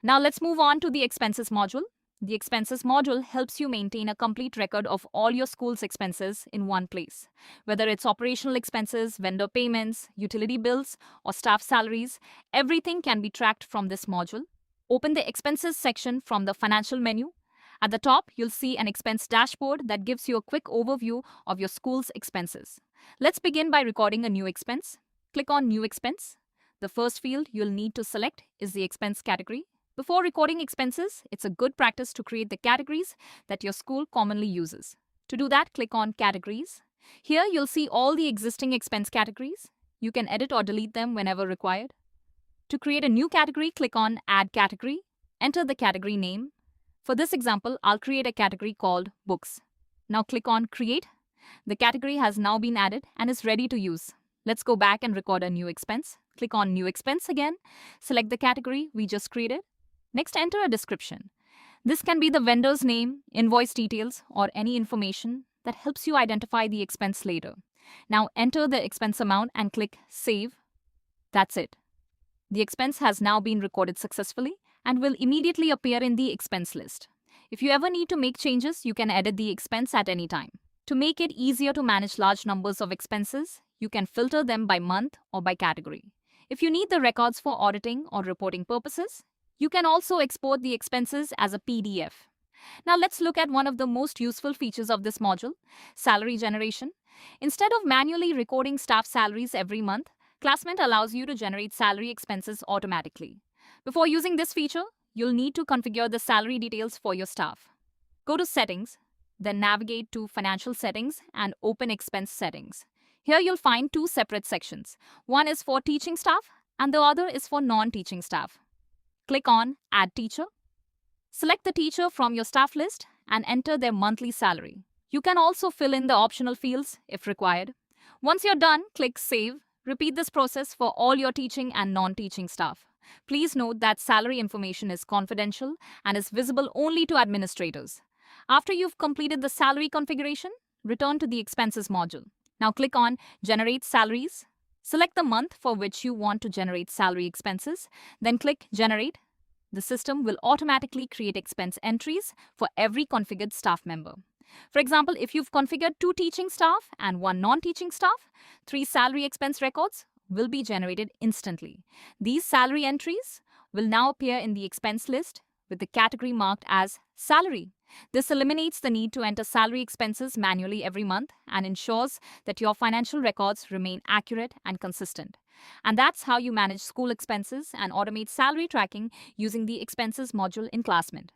Now let's move on to the expenses module. The expenses module helps you maintain a complete record of all your school's expenses in one place. Whether it's operational expenses, vendor payments, utility bills, or staff salaries, everything can be tracked from this module. Open the expenses section from the financial menu. At the top, you'll see an expense dashboard that gives you a quick overview of your school's expenses. Let's begin by recording a new expense. Click on New Expense. The first field you'll need to select is the expense category. Before recording expenses, it's a good practice to create the categories that your school commonly uses. To do that, click on Categories. Here, you'll see all the existing expense categories. You can edit or delete them whenever required. To create a new category, click on Add Category. Enter the category name. For this example, I'll create a category called Books. Now click on Create. The category has now been added and is ready to use. Let's go back and record a new expense. Click on New Expense again. Select the category we just created. Next, enter a description. This can be the vendor's name, invoice details, or any information that helps you identify the expense later. Now enter the expense amount and click Save. That's it. The expense has now been recorded successfully and will immediately appear in the expense list. If you ever need to make changes, you can edit the expense at any time. To make it easier to manage large numbers of expenses, you can filter them by month or by category. If you need the records for auditing or reporting purposes, you can also export the expenses as a PDF. Now let's look at one of the most useful features of this module, salary generation. Instead of manually recording staff salaries every month, Classment allows you to generate salary expenses automatically. Before using this feature, you'll need to configure the salary details for your staff. Go to Settings, then navigate to Financial Settings and open Expense Settings. Here you'll find two separate sections. One is for teaching staff and the other is for non-teaching staff. Click on Add Teacher. Select the teacher from your staff list and enter their monthly salary. You can also fill in the optional fields if required. Once you're done, click Save. Repeat this process for all your teaching and non-teaching staff. Please note that salary information is confidential and is visible only to administrators. After you've completed the salary configuration, return to the Expenses module. Now click on Generate Salaries. Select the month for which you want to generate salary expenses, then click Generate. The system will automatically create expense entries for every configured staff member. For example, if you've configured 2 teaching staff and 1 non-teaching staff, 3 salary expense records will be generated instantly. These salary entries will now appear in the expense list with the category marked as Salary. This eliminates the need to enter salary expenses manually every month and ensures that your financial records remain accurate and consistent. And that's how you manage school expenses and automate salary tracking using the Expenses module in Classment.